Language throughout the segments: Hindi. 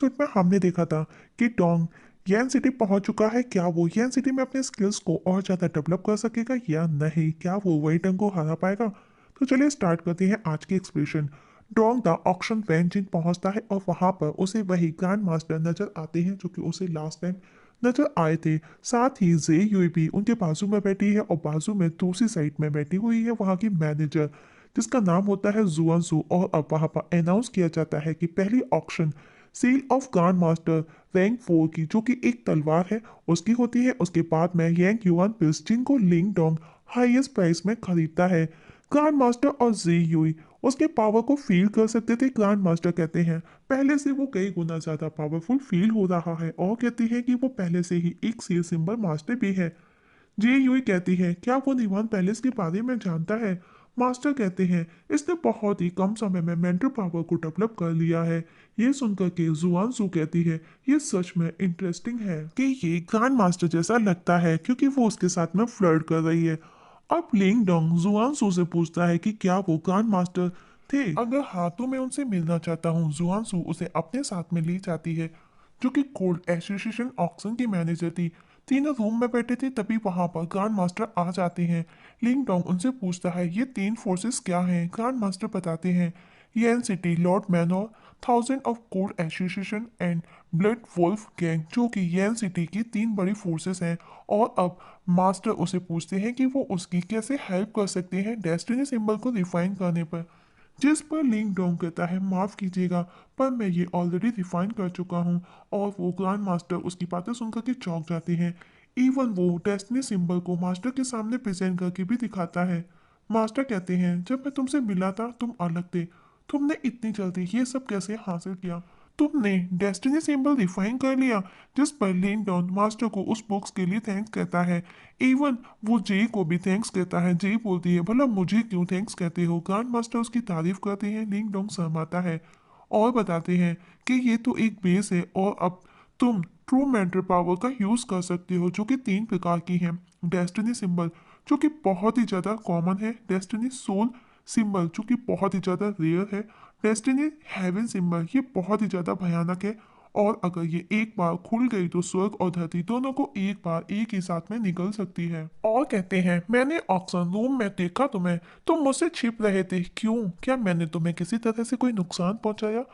एपिसोड में हमने देखा था कि डोंग यन सिटी पहुंच चुका है। क्या वो यन सिटी में अपने स्किल्स को और ज़्यादा डेवलप कर सकेगा या नहीं? क्या वो वही डंग को हरा पाएगा? तो चलिए स्टार्ट करते हैं आज की expression. Dong the auction benching पहुंचता है और वहां पर उसे वही ग्रैंड मास्टर नजर आते हैं जो कि उसे लास्ट टाइम नजर आए थे। साथ ही जे यूई भी उनके बाजू में बैठी है और बाजू में दूसरी साइड में बैठी हुई है वहां की मैनेजर, जिसका नाम होता है जुआनसू। और अब वहां पर अनाउंस किया जाता है कि पहली auction seal of grand master rank 4 की, जो कि एक तलवार है, उसकी होती है। उसके बाद में यंग युआन पिस, जिनको लिंग डोंग हाईएस्ट प्राइस में खरीदता है। ग्रांड मास्टर और जी यूई उसके पावर को फील कर सकते थे। ग्रांड मास्टर कहते हैं पहले से वो कई गुना ज्यादा पावरफुल फील हो रहा है और कहते हैं कि वो पहले से ही एक सील सिंबल मास्टर भी है। जी यूई कहती है क्या वो निवान पैलेस के बारे में जानता है? मास्टर कहते हैं इसने बहुत ही कम समय में मेंटल पावर को डेवलप कर लिया है। ये सुनकर के जुआन सू कहती है ये सच में इंटरेस्टिंग है कि ये ग्रैंड मास्टर जैसा लगता है क्योंकि वो उसके साथ में फ्लर्ट कर रही है। अब लिंग डोंग जुआन सू से पूछता है कि क्या वो ग्रैंड मास्टर थे। अगर हाँ तो मैं उनसे मिलना चाहता हूँ। जुआन सू उसे अपने साथ में ले जाती है, जो कि कोल्ड एसोसिएशन ऑक्सन की मैनेजर थी। तीनों रूम में बैठे थे तभी वहां पर ग्रैंड मास्टर आ जाते हैं। लिंग डोंग उनसे पूछता है ये तीन फोर्सेस क्या हैं? ग्रैंड मास्टर बताते हैं Yen city lord manor, thousand of code association and blood wolf gang, जो कि येन सिटी की तीन बड़ी फोर्सेस हैं। और अब मास्टर उसे पूछते हैं कि वो उसकी कैसे हेल्प कर सकते हैं डेस्टिनी सिंबल को रिफाइन करने पर। जिस पर लिंग डोंग कहता है माफ कीजिएगा पर मैं ये ऑलरेडी रिफाइन कर चुका हूँ। और वो ग्रैंड मास्टर उसकी बातें सुनकर के चौंक जाते हैं। इवन वो डेस्टिनी सिंबल को मास्टर के सामने प्रेजेंट करके भी दिखाता है। मास्टर कहते हैं जब मैं तुमसे मिला था तुम अलग थे। तुमने इतनी जल्दी ये सब कैसे हासिल किया? तुमने डेस्टिनी सिंबल डिफाइन कर लिया। जिस पर लिन डॉन मास्टर को उस बुक्स के लिए थैंक्स कहता है। इवन वो जे को भी थैंक्स कहता है। जे बोलती है भला मुझे क्यों थैंक्स कहते हो? ग्रैंड मास्टर उसकी तारीफ करते हैं। लिंग डोंग शर्माता है और बताते हैं कि ये तो एक बेस है और अब तुम ट्रू मेंटर पावर का यूज कर सकते हो, जो कि तीन प्रकार की है। डेस्टिनी सिंबल, जो कि बहुत ही ज्यादा कॉमन है। डेस्टिनी सोल सिंबल, जो कि बहुत ही ज्यादा रेयर है। डेस्टिनी हेवन सिंबल, ये बहुत ही ज्यादा भयानक है। और अगर ये एक बार खुल गई तो स्वर्ग और धरती दोनों को एक बार एक ही साथ में निकल सकती है। और कहते हैं मैंने ऑक्शन रूम में देखा तुम्हें, तुम मुझसे छिप रहे थे। क्यों? क्या मैंने तुम्हें किसी तरह से कोई नुकसान पहुंचाया?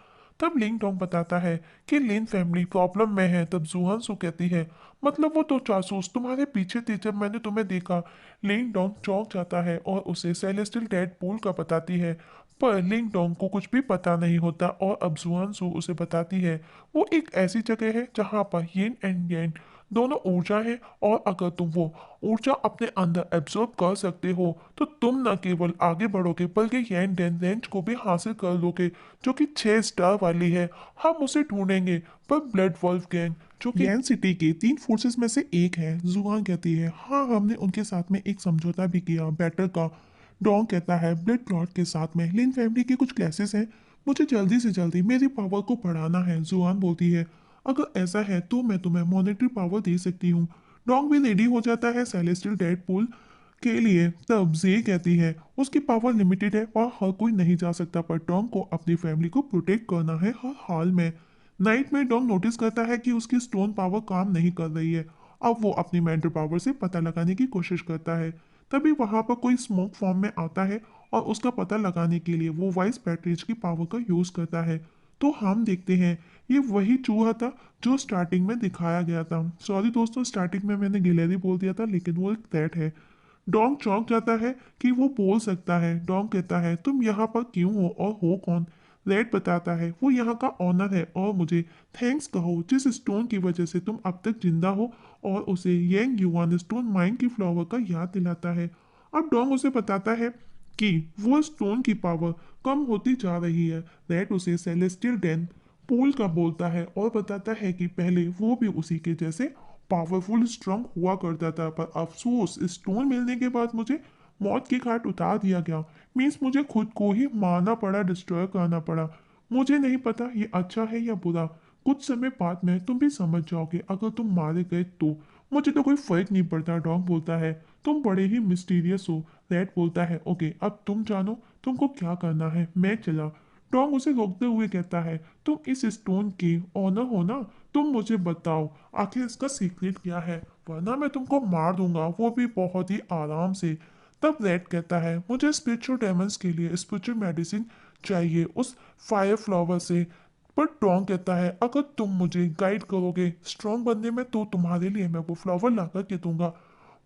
तब लिंग डोंग बताता है कि लिन फैमिली प्रॉब्लम में है। तब जूहन सू कहती है मतलब वो तो जासूस तुम्हारे पीछे थे जब मैंने तुम्हें देखा। लिंग डोंग चौंक जाता है और उसे सेलेस्टियल डेड पूल का बताती है। पर लिंग डोंग को कुछ भी पता नहीं होता और अब जुआन सू उसे बताती है वो एक ऐसी जगह है जहाँ पर यिन एंड yang दोनों ऊर्जा है। और अगर तुम वो ऊर्जा अपने अंदर एब्जॉर्ब कर सकते हो तो तुम न केवल आगे बढ़ोगे बल्कि यैन डेन रेंज को भी हासिल कर लोगे, जो कि 6 स्टार वाली है। हम उसे ढूंढेंगे। पर ब्लड वॉल्फ गैंग, जो कि यैन सिटी के तीन फोर्सेस में से एक है। जुआन कहती है हाँ हमने उनके साथ में एक समझौता भी किया बैटल का। डॉन कहता है ब्लड क्लॉट के साथ में लिन फैमिली की कुछ क्लासेस हैं, मुझे जल्दी से जल्दी मेरी पावर को बढ़ाना है। जुआन बोलती है अगर ऐसा है तो मैं तुम्हें मॉनेटरी पावर दे सकती हूँ। डोंग भी रेडी हो जाता है सेलेस्टियल डेडपूल के लिए। तब जे कहती है उसकी पावर लिमिटेड है और हर कोई नहीं जा सकता, पर डोंग को अपनी फैमिली को प्रोटेक्ट करना है हर हाल में। नाइट में डोंग नोटिस करता है कि उसकी स्टोन पावर काम नहीं कर रही है। अब वो अपनी मेंटल पावर से पता लगाने की कोशिश करता है। तभी वहां पर कोई स्मोक फॉर्म में आता है और उसका पता लगाने के लिए वो वाइस पैट्रिज की पावर का यूज करता है। तो हम देखते हैं ये वही चूहा था जो स्टार्टिंग में दिखाया गया था। सॉरी दोस्तों, स्टार्टिंग में मैंने गिलहरी बोल दिया था लेकिन वो एक दैट है। डोंग चौंक जाता है कि वो बोल सकता है। डोंग कहता है तुम यहाँ पर क्यों हो और हो कौन? रेड बताता है वो यहाँ का ऑनर है और मुझे थैंक्स कहो जिस स्टोन की वजह से तुम अब तक जिंदा हो। और उसे यंग युवान स्टोन माइंड की फ्लावर का याद दिलाता है। अब डोंग उसे बताता है कि वो स्टोन की पावर कम होती जा रही है। रेड उसे सेलेस्टियल डेन पूल का बोलता है और बताता है कि पहले वो भी उसी के जैसे पावरफुल स्ट्रांग हुआ करता था, पर अफसोस स्टोन मिलने के बाद मुझे मौत की घाट उतार दिया गया। मीन्स मुझे खुद को ही मारना पड़ा, डिस्ट्रॉय करना पड़ा। मुझे नहीं पता ये अच्छा है या बुरा। कुछ समय बाद में तुम भी समझ जाओगे अगर तुम मारे गए तो। मुझे तो कोई फर्क नहीं पड़ता, डॉग बोलता है। तुम बड़े ही मिस्टीरियस हो। रेड बोलता है ओके अब तुम जानो तुमको क्या करना है, मैं चला। डोंग उसे रोकते हुए कहता है, तुम इस स्टोन के ऑनर हो ना? तुम मुझे बताओ आखिर इसका सीक्रेट क्या है, वरना मैं तुमको मार दूंगा, वो भी बहुत ही आराम से। तब रेड कहता है, मुझे स्पिरिचुअल डेमंस के लिए स्पिरिचुअल मेडिसिन चाहिए उस फायर फ्लावर से। पर डोंग कहता है, अगर तुम मुझे गाइड करोगे स्ट्रांग बनने में तो तुम्हारे लिए मैं वो फ्लावर ला करके दूंगा।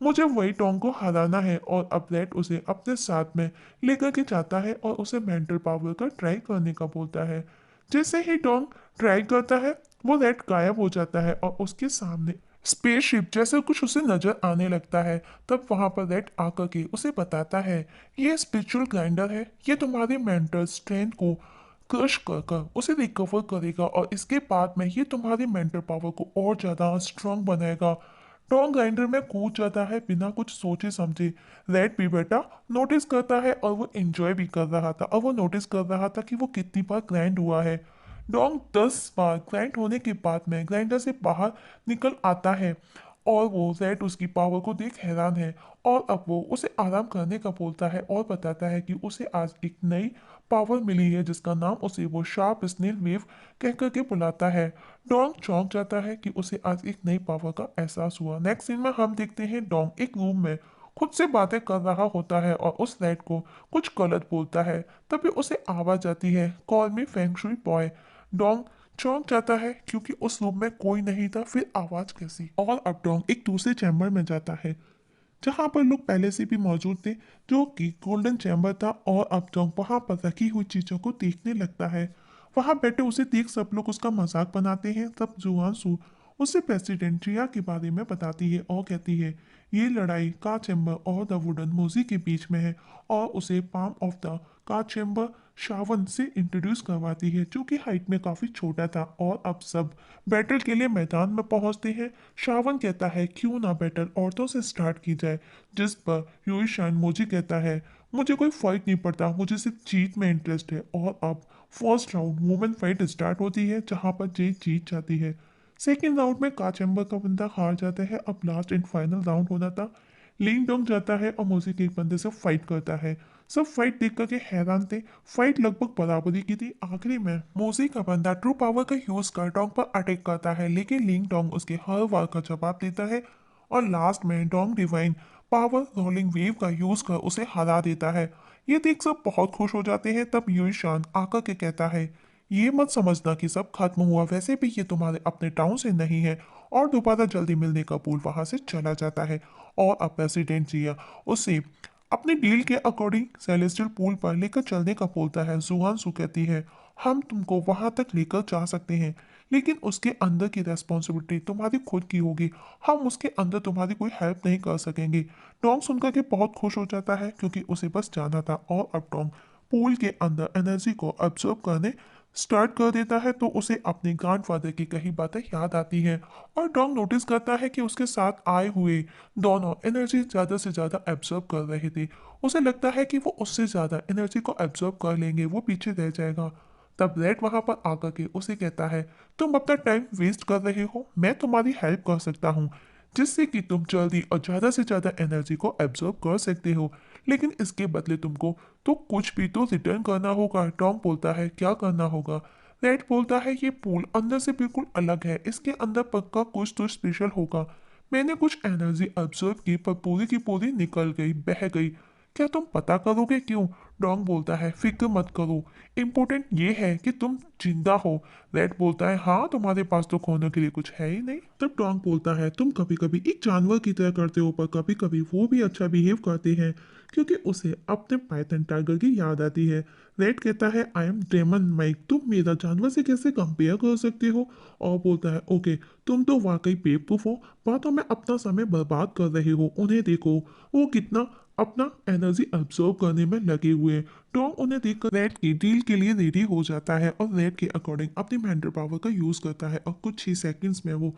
मुझे वही टोंग को हराना है। और अब रेड उसे अपने साथ में लेकर के जाता है और उसे मेंटल पावर का ट्राई करने का बोलता है। जैसे ही टोंग ट्राई करता है, वो रेड गायब हो जाता है और उसके सामने स्पेसशिप जैसा कुछ उसे नजर आने लगता है। तब वहां पर रेड आकर के उसे बताता है, ये स्पिरिचुअल ग्राइंडर है, ये तुम्हारी मेंटल स्ट्रेंथ को क्रश कर कर उसे रिकवर करेगा और इसके बाद में ये तुम्हारी मेंटल पावर को और ज्यादा स्ट्रांग बनाएगा। टोंग ग्राइंडर में कूद जाता है बिना कुछ सोचे समझे। रेड भी बेटा नोटिस करता है और वो एंजॉय भी कर रहा था, और वो नोटिस कर रहा था कि वो कितनी बार ग्राइंड हुआ है। डोंग 10 बार ग्राइंड होने के बाद में ग्राइंडर से बाहर निकल आता है और वो रेड उसकी पावर को देख हैरान है। और अब वो उसे आराम करने का बोलता है और बताता है कि उसे आज एक नई पावर मिली है जिसका नाम उसे वो शार्प स्नेल वेव कह करके बुलाता है। डोंग चौंक जाता है कि उसे आज एक नई पावर का एहसास हुआ। नेक्स्ट सीन में हम देखते हैं डोंग एक रूम में खुद से बातें कर रहा होता है और उस रेड को कुछ गलत बोलता है। तभी उसे आवाज आती है, कॉल मी फेंग शुई बॉय। डोंग चौंक जाता है क्योंकि उस रूम में कोई नहीं था, फिर आवाज कैसी। और अब डोंग एक दूसरे चैम्बर में जाता है जहां पर लोग पहले से भी मौजूद थे, जो कि गोल्डन चैम्बर था। और अब डोंग वहां पर रखी हुई चीजों को देखने लगता है। वहां बैठे उसे देख सब लोग उसका मजाक बनाते हैं। तब जुआनसू उसे प्रेसिडेंट जिया के बारे में बताती है और कहती है, ये लड़ाई का चैम्बर और द वुडन मोजी के बीच में है। और उसे पाम ऑफ द का चैम्बर शावन से इंट्रोड्यूस करवाती है, जो कि हाइट में काफी छोटा था। और अब सब बैटल के लिए मैदान में पहुंचते हैं। शावन कहता है, क्यों ना बैटल औरतों से स्टार्ट की जाए, जिस पर यूईशान मोजी कहता है, मुझे कोई फर्क नहीं पड़ता, मुझे सिर्फ जीत में इंटरेस्ट है। और अब first round women fight start होती है जहां पर जे जीत जाती है। सेकेंड राउंड में का चैम्बर का बंदा हार जाता है। अब लास्ट एंड फाइनल राउंड होना था। लिंग डोंग जाता है और मोजी के एक बंदे से फाइट करता है। सब फाइट देख करके हैरान थे। फाइट लगभग बराबरी की थी। आखिरी में मोजी का बंदा ट्रू पावर का यूज कर डोंग पर अटैक करता है, लेकिन लिंग डोंग उसके हर वार का जवाब देता है और लास्ट में Dong divine power rolling wave का यूज कर उसे हरा देता है। ये देख सब बहुत खुश हो जाते हैं। तब यूई शान आकर के कहता है, ये मत समझना कि सब खत्म हुआ, वैसे भी ये तुम्हारे अपने टाउन से नहीं है। और दोबारा जल्दी मिलने का पूल वहां से चला जाता है। और अब प्रेसिडेंट जिया उसे अपने डील के अकॉर्डिंग सेलेस्टियल पूल पर लेकर चलने का बोलता है। जुआन सू कहती है, हम तुमको वहां तक लेकर जा सकते हैं, लेकिन उसके अंदर की रेस्पॉन्सिबिलिटी तुम्हारी खुद की होगी, हम उसके अंदर तुम्हारी कोई हेल्प नहीं कर सकेंगे। टोंग सुनकर के बहुत खुश हो जाता है क्योंकि उसे बस जाना था। और अब टोंग पूल के अंदर एनर्जी को ऑब्जर्व करने स्टार्ट कर देता है तो उसे अपने ग्रैंडफादर की कही बातें याद आती हैं। और डोंग नोटिस करता है कि उसके साथ आए हुए दोनों एनर्जी ज़्यादा से ज़्यादा एब्जॉर्ब कर रहे थे। उसे लगता है कि वो उससे ज़्यादा एनर्जी को एब्जॉर्ब कर लेंगे, वो पीछे रह जाएगा। तब रेड वहां पर आकर के उसे कहता है, तुम अपना टाइम वेस्ट कर रहे हो, मैं तुम्हारी हेल्प कर सकता हूँ जिससे कि तुम जल्दी और ज़्यादा से ज़्यादा एनर्जी को एब्जॉर्ब कर सकते हो, लेकिन इसके बदले तुमको तो कुछ भी तो रिटर्न करना होगा। टॉम बोलता है, क्या करना होगा? रेड बोलता है, ये पूल अंदर से बिल्कुल अलग है, इसके अंदर पक्का कुछ तो स्पेशल होगा। मैंने कुछ एनर्जी ऑब्जर्व की पर पूरी की पूरी निकल गई, बह गई। क्या तुम पता करोगे क्यों? डोंग बोलता है, फिक्र मत करो, इम्पोर्टेंट ये है कि तुम जिंदा हो। रेड बोलता है, हाँ तुम्हारे पास तो खोने के लिए कुछ है ही नहीं। तब डोंग बोलता है, तुम कभी कभी एक जानवर की तरह करते हो पर कभी कभी वो भी अच्छा बिहेव करते हैं, क्योंकि उसे अपने पाइथन टाइगर की याद आती है। रेड कहता है, आई एम डेमन माइक, तुम मेरा जानवर से कैसे कंपेयर कर सकते हो? और बोलता है, ओके तुम तो वाकई बेवकूफ हो, बातों में अपना समय बर्बाद कर रहे हो, उन्हें देखो वो कितना अपना एनर्जी अब्सॉर्ब करने में लगे हुए हैं। टॉम उन्हें देखकर रेड की डील के लिए रेडी हो जाता है और रेड के अकॉर्डिंग अपनी मेंटल पावर का यूज करता है और कुछ ही सेकंड्स में वो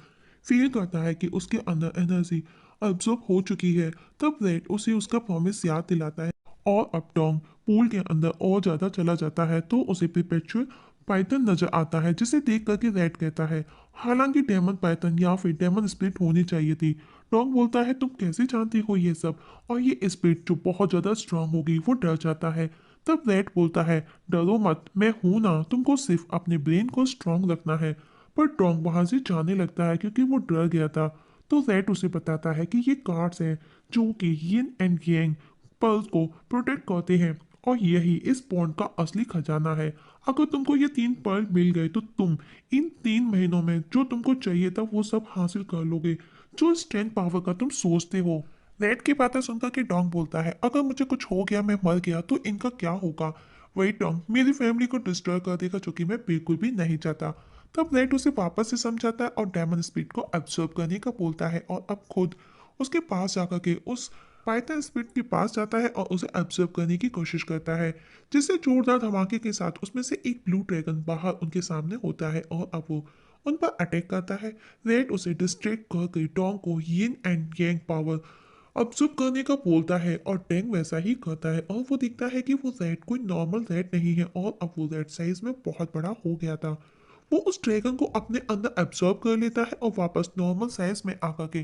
फील करता है कि उसके अंदर एनर्जी अब्सॉर्ब हो चुकी है। तब रेड उसे उसका प्रॉमिस याद दिलाता है और अब टॉम पूल के अंदर और ज्यादा चला जाता है तो उसे परपेचुअल पाइथन नजर आता है, जिसे देख करके रेड कहता है, हालांकि डेमन पाइथन या फिर डेमन स्पिरिट होनी चाहिए थी। टॉम बोलता है, तुम कैसे जानती हो ये सब? और ये स्पिरिट जो बहुत ज्यादा स्ट्रांग होगी, वो डर जाता है। तब रेड बोलता है, डरो मत, मैं हूं ना, तुमको सिर्फ अपने ब्रेन को स्ट्रांग रखना है। पर डोंग वहां से जाने लगता है क्योंकि वो डर गया था। तो रेड उसे बताता है कि ये कार्ड्स हैं जो कि यिन एंड यांग पर्ल्स को प्रोटेक्ट करते हैं, और यही इस बॉन्ड का असली खजाना है। अगर तुमको ये 3 पर्ल मिल गए तो तुम इन 3 महीनों में जो तुमको चाहिए था वो सब हासिल कर लोगे, जो स्ट्रेंथ पावर का तुम सोचते हो। रेड की बातें सुनकर के डोंग बोलता है, अगर मुझे कुछ हो गया, मैं मर गया, तो इनका क्या होगा। वही डोंग मेरी फैमिली को डिस्ट्रॉय कर देगा, जो कि मैं बिल्कुल भी नहीं चाहता। तब रेड उसे वापस से समझाता है और डायमंड स्पीड को एब्जॉर्ब करने का बोलता है, और अब खुद उसके पास जाकर के उस पाइथन स्पीड के पास जाता है और उसे एब्जॉर्ब करने की कोशिश करता है, जिससे जोरदार धमाके के साथ उसमें से एक ब्लू ड्रैगन बाहर उनके सामने होता है और अब वो उन पर अटैक करता है। रेड उसे डिस्ट्रैक्ट करके डोंग को yin and yang power observe करने का बोलता है, और टैंग वैसा ही करता है, और वो दिखता है कि वो रेड कोई नॉर्मल रेड नहीं है, और अब वो रेड साइज में बहुत बड़ा हो गया था। वो उस ड्रैगन को अपने अंदर एब्जॉर्ब कर लेता है और वापस नॉर्मल साइज में आकर के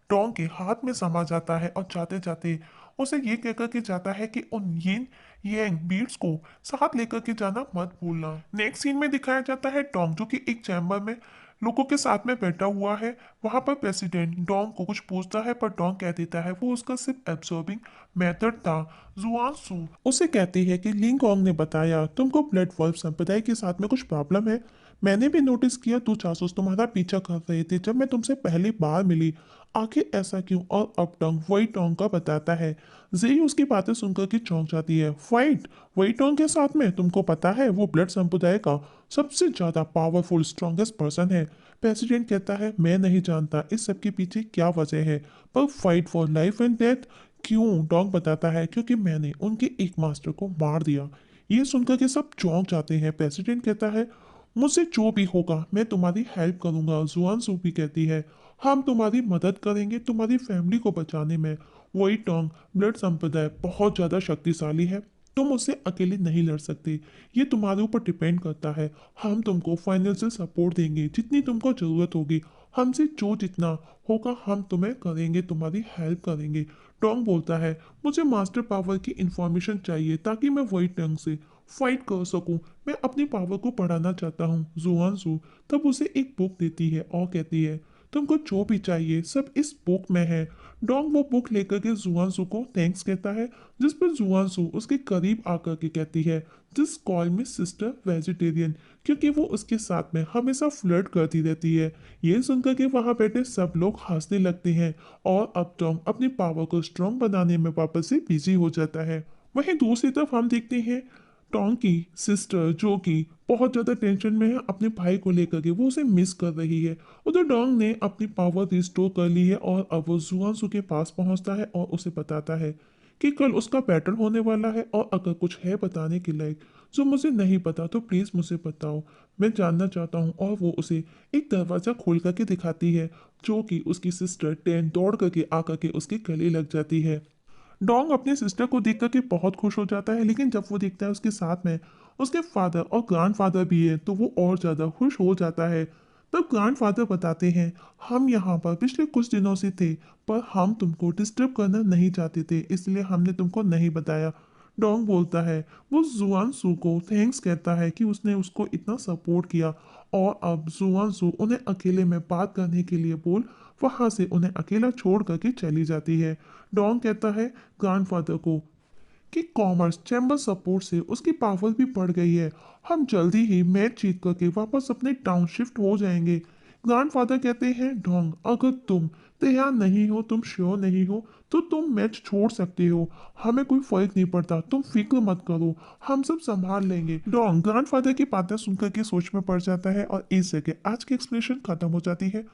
टोंग के हाथ में समा जाता है, और जाते जाते उसे ये कहकर के जाता है कि उन यिन यांग बीड्स को साथ लेकर के जाना मत भूलना। नेक्स्ट सीन में दिखाया जाता है टोंग जो कि एक चैम्बर में लोगों के साथ में बैठा हुआ है। वहां पर प्रेसिडेंट डोंग को कुछ पूछता है, पर डोंग कह देता है वो उसका सिर्फ एब्सॉर्बिंग मेथड था। जुआन सू उसे कहती है कि लिंगोंग ने बताया तुमको ब्लड वॉल्फ संप्रदाय के साथ में कुछ प्रॉब्लम है। मैंने भी नोटिस किया तू जासूस तुम्हारा पीछा कर रहे थे जब मैं तुमसे पहली बार मिली। आखिर ऐसा क्यों। और अब टोंग वही टोंग का बताता है। जेई उसकी बातें सुनकर के चौंक जाती है। फाइट वही टोंग के साथ में, तुमको पता है वो ब्लड संप्रदाय का सबसे ज्यादा पावरफुल स्ट्रॉन्गेस्ट पर्सन है। प्रेसिडेंट कहता है मैं नहीं जानता इस सब के पीछे क्या वजह है, पर fight for life and death क्यों। डोंग बताता है क्योंकि मैंने उनके एक मास्टर को मार दिया। ये सुनकर के सब चौंक जाते हैं। प्रेसिडेंट कहता है मुझसे जो भी होगा मैं तुम्हारी हेल्प करूंगा। जुआन सू भी कहती है हम तुम्हारी मदद करेंगे तुम्हारी फैमिली को बचाने में। वही टोंग ब्लड संप्रदाय बहुत ज्यादा शक्तिशाली है, तुम उससे अकेले नहीं लड़ सकते, ये तुम्हारे ऊपर डिपेंड करता है। हम तुमको फाइनेंशियल सपोर्ट देंगे जितनी तुमको जरूरत होगी, हमसे जो जितना होगा हम तुम्हें करेंगे, तुम्हारी हेल्प करेंगे। टोंग बोलता है मुझे मास्टर पावर की इंफॉर्मेशन चाहिए ताकि मैं वही ढंग से फाइट कर सकूं, मैं अपनी पावर को बढ़ाना चाहता हूँ। जुआनसू तब उसे एक बुक देती है और कहती है तुमको जो भी चाहिए सब इस बुक में है। डोंग वो बुक लेकर के जुआनसू को थैंक्स कहता है, जिस पर जुआनसू उसके करीब आकर के कहती है this call me sister vegetarian, क्योंकि वो उसके साथ में हमेशा फ्लर्ट करती रहती है। ये सुनकर के वहां बैठे सब लोग हंसने लगते हैं, और अब टोंग अपनी पावर को स्ट्रॉन्ग बनाने में वापस से बिजी हो जाता है। वहीं दूसरी तरफ हम देखते हैं टोंग की सिस्टर जो कि बहुत ज्यादा टेंशन में है अपने भाई को लेकर के, वो उसे मिस कर रही है। उधर डोंग ने अपनी पावर रिस्टोर कर ली है, और अब वो जुआनसू के पास पहुंचता है और उसे बताता है कि कल उसका बैटल होने वाला है, और अगर कुछ है बताने के लायक जो मुझे नहीं पता तो प्लीज मुझे बताओ, मैं जानना चाहता हूँ। और वो उसे एक दरवाजा खोल करके दिखाती है, जो कि उसकी सिस्टर टेन दौड़ करके आकर के उसके गले लग जाती है। डोंग अपने सिस्टर को देख करके बहुत खुश हो जाता है, लेकिन जब वो देखता है उसके साथ में उसके फादर और ग्रैंडफादर भी है तो वो और ज़्यादा खुश हो जाता है। तब ग्रैंडफादर बताते हैं हम यहाँ पर पिछले कुछ दिनों से थे, पर हम तुमको डिस्टर्ब करना नहीं चाहते थे, इसलिए हमने तुमको नहीं बताया। डोंग बोलता है वो जुआन सू को थैंक्स कहता है कि उसने उसको इतना सपोर्ट किया, और अब जुआन सू उन्हें अकेले में बात करने के लिए बोल वहां से उन्हें अकेला छोड़ करके चली जाती है। डॉन कहता है ग्रैंडफादर को कि कॉमर्स चैम्बर सपोर्ट से उसकी पावर भी बढ़ गई है, हम जल्दी ही मैच जीत करके वापस अपने टाउन शिफ्ट हो जाएंगे। ग्रैंडफादर कहते हैं ढोंग अगर तुम तैयार नहीं हो, तुम श्योर नहीं हो, तो तुम मैच छोड़ सकते हो, हमें कोई फर्क नहीं पड़ता, तुम फिक्र मत करो, हम सब संभाल लेंगे। डोंग ग्रैंडफादर की बातें सुनकर के सोच में पड़ जाता है, और इस जगह आज की एक्सप्लेनेशन खत्म हो जाती है।